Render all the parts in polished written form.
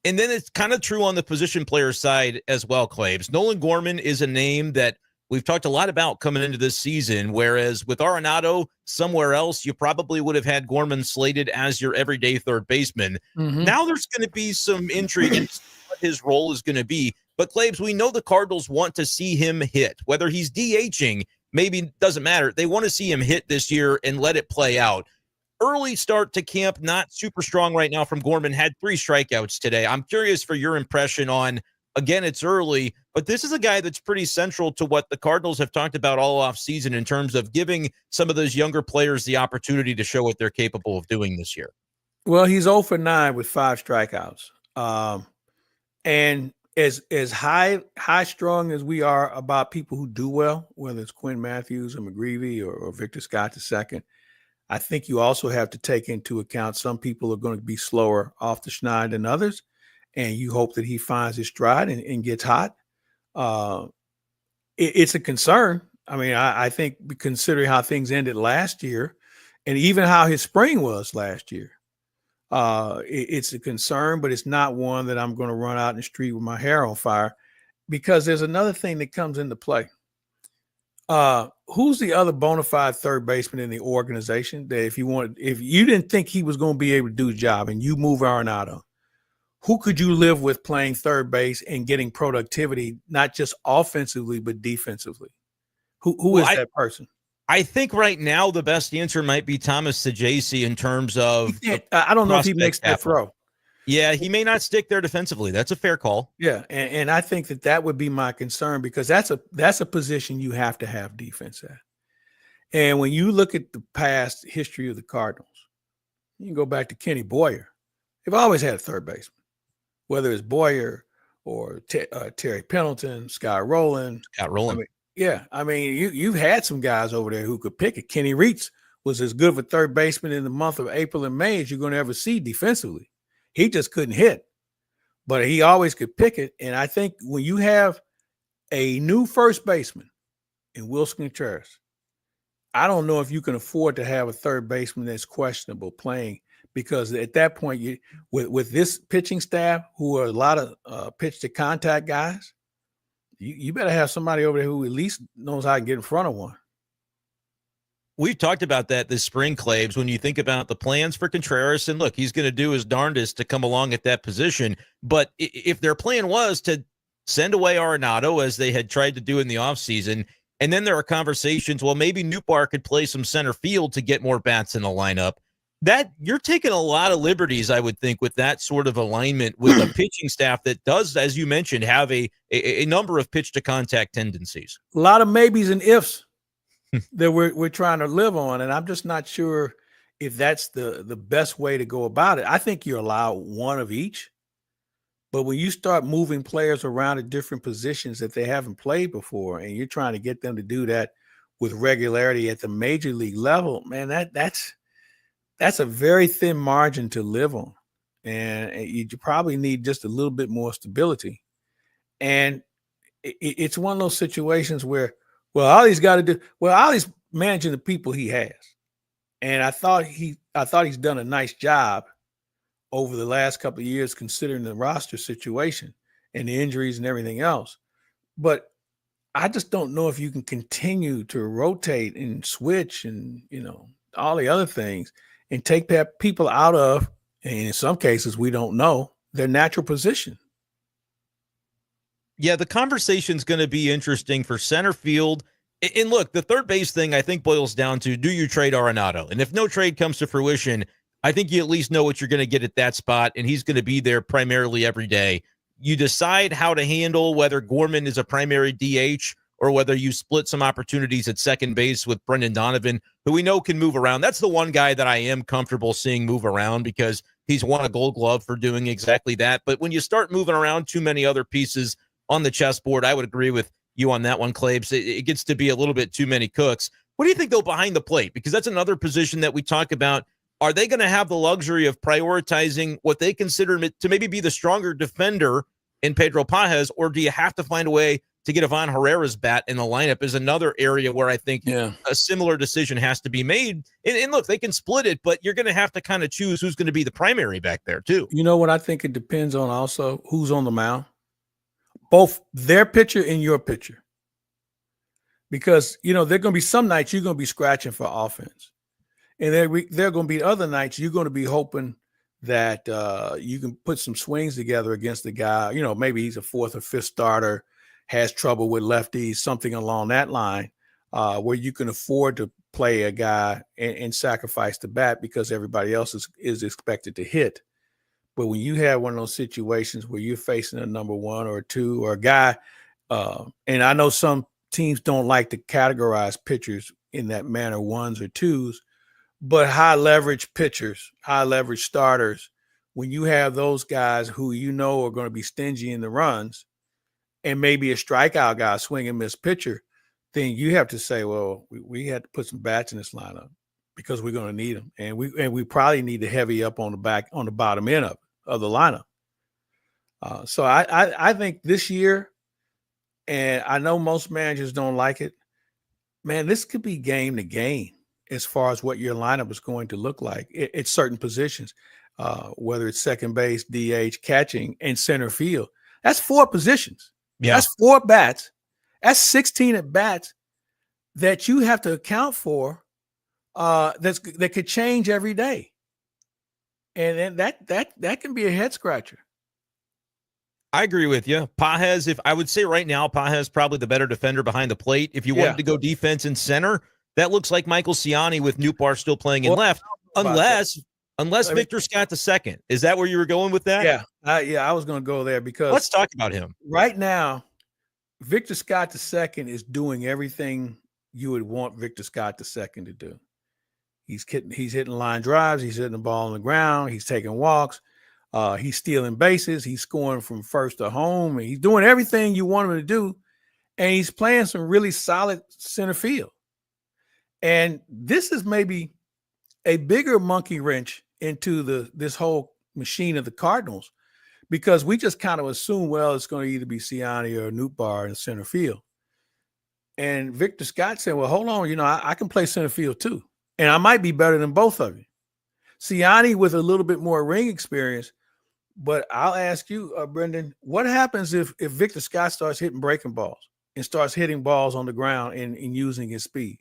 And then it's kind of true on the position player side as well, Claves. Nolan Gorman is a name that we've talked a lot about coming into this season, whereas with Arenado somewhere else, you probably would have had Gorman slated as your everyday third baseman. Mm-hmm. Now there's going to be some intrigue in what his role is going to be. But, Claves, we know the Cardinals want to see him hit. Whether he's DHing, maybe doesn't matter. They want to see him hit this year and let it play out. Early start to camp, not super strong right now from Gorman, had 3 strikeouts today. I'm curious for your impression on, again, it's early, but this is a guy that's pretty central to what the Cardinals have talked about all offseason in terms of giving some of those younger players the opportunity to show what they're capable of doing this year. Well, he's 0 for 9 with 5 strikeouts. And as high strung as we are about people who do well, whether it's Quinn Matthews or McGreevy or Victor Scott II, I think you also have to take into account some people are going to be slower off the schneid than others, and you hope that he finds his stride and gets hot. It's a concern. I mean, I think considering how things ended last year and even how his spring was last year, it's a concern, but it's not one that I'm going to run out in the street with my hair on fire, because there's another thing that comes into play. Who's the other bona fide third baseman in the organization that if you didn't think he was going to be able to do his job and you move Arenado, who could you live with playing third base and getting productivity, not just offensively, but defensively? Who is that person? I think right now the best answer might be Thomas Saggese in terms of I don't know if he makes that throw. Yeah, he may not stick there defensively. That's a fair call. Yeah, and I think that would be my concern, because that's a position you have to have defense at. And when you look at the past history of the Cardinals, you can go back to Kenny Boyer. They've always had a third baseman, whether it's Boyer or Terry Pendleton, Scott Rowland. I mean, you've had some guys over there who could pick it. Kenny Reitz was as good of a third baseman in the month of April and May as you're going to ever see defensively. He just couldn't hit, but he always could pick it. And I think when you have a new first baseman in Wilson Contreras, I don't know if you can afford to have a third baseman that's questionable playing, because at that point, with this pitching staff, who are a lot of pitch to contact guys, you better have somebody over there who at least knows how to get in front of one. We've talked about that this spring, Claves, when you think about the plans for Contreras, and look, he's going to do his darndest to come along at that position. But if their plan was to send away Arenado, as they had tried to do in the offseason, and then there are conversations, well, maybe Nootbaar could play some center field to get more bats in the lineup, that you're taking a lot of liberties, I would think, with that sort of alignment with a pitching staff that does, as you mentioned, have a number of pitch to contact tendencies. A lot of maybes and ifs that we're trying to live on. And I'm just not sure if that's the best way to go about it. I think you allow one of each, but when you start moving players around at different positions that they haven't played before, and you're trying to get them to do that with regularity at the major league level, man, that's a very thin margin to live on. And you probably need just a little bit more stability. And it's one of those situations where, well, all he's got to do, all he's managing the people he has. And I thought he's done a nice job over the last couple of years, considering the roster situation and the injuries and everything else. But I just don't know if you can continue to rotate and switch and, all the other things and take people out of, and in some cases, we don't know, their natural position. Yeah, the conversation's going to be interesting for center field. And look, the third base thing, I think, boils down to, do you trade Arenado? And if no trade comes to fruition, I think you at least know what you're going to get at that spot, and he's going to be there primarily every day. You decide how to handle whether Gorman is a primary DH or whether you split some opportunities at second base with Brendan Donovan, who we know can move around. That's the one guy that I am comfortable seeing move around, because he's won a Gold Glove for doing exactly that. But when you start moving around too many other pieces on the chessboard, I would agree with you on that one, Claibs. It gets to be a little bit too many cooks. What do you think, though, behind the plate? Because that's another position that we talk about. Are they going to have the luxury of prioritizing what they consider to maybe be the stronger defender in Pedro Pages, or do you have to find a way to get Ivan Herrera's bat in the lineup is another area where I think a similar decision has to be made. And look, they can split it, but you're going to have to kind of choose who's going to be the primary back there too. You know what I think it depends on also? Who's on the mound? Both their pitcher and your pitcher. Because, there are going to be some nights you're going to be scratching for offense. And there are going to be other nights you're going to be hoping that you can put some swings together against the guy. Maybe he's a fourth or fifth starter, has trouble with lefties, something along that line, where you can afford to play a guy and sacrifice the bat because everybody else is expected to hit. But when you have one of those situations where you're facing a number one or two or a guy, and I know some teams don't like to categorize pitchers in that manner, ones or twos, but high leverage pitchers, high leverage starters, when you have those guys who are going to be stingy in the runs and maybe a strikeout guy, swing and miss pitcher, then you have to say, well, we had to put some bats in this lineup because we're going to need them. And we probably need to heavy up on the bottom end of the lineup. So I think this year, and I know most managers don't like it, man, this could be game to game as far as what your lineup is going to look like at certain positions, whether it's second base, DH, catching, and center field. That's 4 positions. Yeah. That's 4 bats. That's 16 at bats that you have to account for that could change every day. And that can be a head scratcher. I agree with you. Pages, if I would say right now, Pages probably the better defender behind the plate. If you wanted to go defense in center, that looks like Michael Ciani with Nootbaar still playing in left, unless Victor Scott II. Is that where you were going with that? Yeah. I was going to go there because let's talk about him. Right now, Victor Scott II is doing everything you would want Victor Scott II to do. He's hitting line drives. He's hitting the ball on the ground. He's taking walks. He's stealing bases. He's scoring from first to home. And he's doing everything you want him to do. And he's playing some really solid center field. And this is maybe a bigger monkey wrench into this whole machine of the Cardinals, because we just kind of assume, well, it's going to either be Ciani or Nootbaar in center field. And Victor Scott said, well, hold on, I can play center field too. And I might be better than both of you. Ciani with a little bit more ring experience. But I'll ask you, Brendan, what happens if Victor Scott starts hitting breaking balls and starts hitting balls on the ground and using his speed?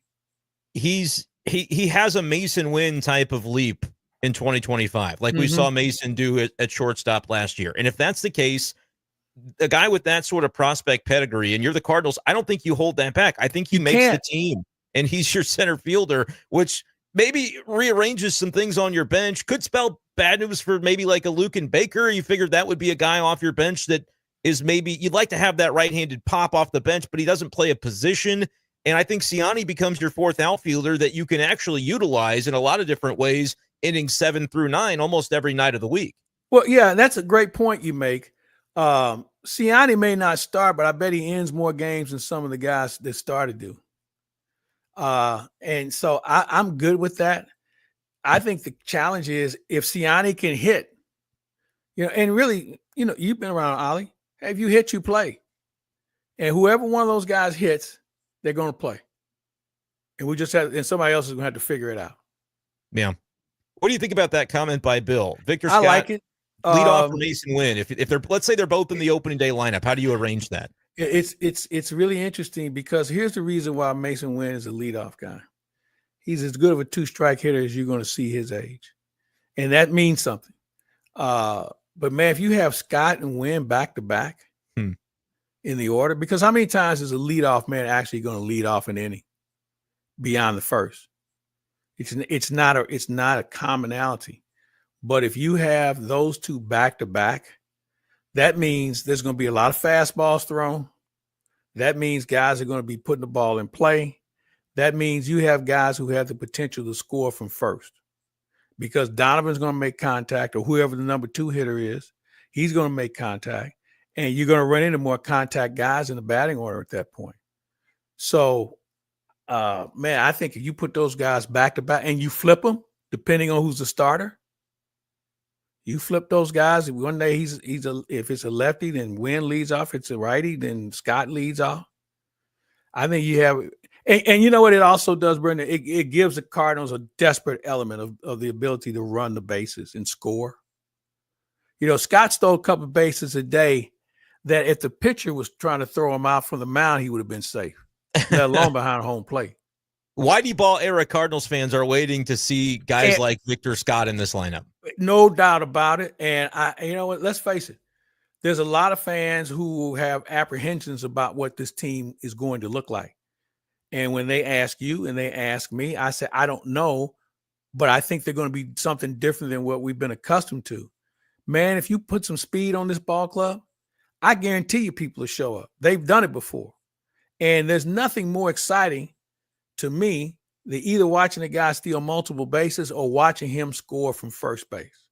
He has a Mason Wynn type of leap in 2025, like we saw Mason do at shortstop last year. And if that's the case, a guy with that sort of prospect pedigree, and you're the Cardinals, I don't think you hold that back. I think he makes the team, and he's your center fielder, which maybe rearranges some things on your bench. Could spell bad news for maybe like a Luken Baker. You figured that would be a guy off your bench that is maybe you'd like to have that right-handed pop off the bench, but he doesn't play a position. And I think Ciani becomes your 4th outfielder that you can actually utilize in a lot of different ways, innings 7 through 9, almost every night of the week. Well, yeah, that's a great point you make. Ciani may not start, but I bet he ends more games than some of the guys that started do. And so I'm good with that. I think the challenge is if Ciani can hit, and really, you've been around, Ollie. If you hit, you play. And whoever one of those guys hits, they're going to play. And somebody else is going to have to figure it out. Yeah. What do you think about that comment by Bill? Victor Scott, I like it. Lead off for Mason Wynn. If they're, let's say they're both in the opening day lineup, how do you arrange that? It's really interesting because here's the reason why Mason Wynn is a leadoff guy. He's as good of a 2-strike hitter as you're going to see his age. And that means something. But man, if you have Scott and Wynn back to back in the order, because how many times is a leadoff man actually going to lead off an inning beyond the first? It's not a commonality. But if you have those two back to back, that means there's going to be a lot of fastballs thrown. That means guys are going to be putting the ball in play. That means you have guys who have the potential to score from first, because Donovan's going to make contact, or whoever the number 2 hitter is, he's going to make contact, and you're going to run into more contact guys in the batting order at that point. So, man, I think if you put those guys back to back and you flip them, depending on who's the starter, You flip those guys. One day if it's a lefty, then Wynn leads off. If it's a righty, then Scott leads off. I think you have, and you know what it also does, Brendan? It gives the Cardinals a desperate element of the ability to run the bases and score. You know, Scott stole a couple of bases a day that if the pitcher was trying to throw him out from the mound, he would have been safe, let alone behind home plate. Whitey Ball era Cardinals fans are waiting to see guys like Victor Scott in this lineup. No doubt about it. And you know what? Let's face it. There's a lot of fans who have apprehensions about what this team is going to look like. And when they ask you and they ask me, I say, I don't know, but I think they're going to be something different than what we've been accustomed to. Man, if you put some speed on this ball club, I guarantee you people will show up. They've done it before. And there's nothing more exciting to me than either watching a guy steal multiple bases or watching him score from first base.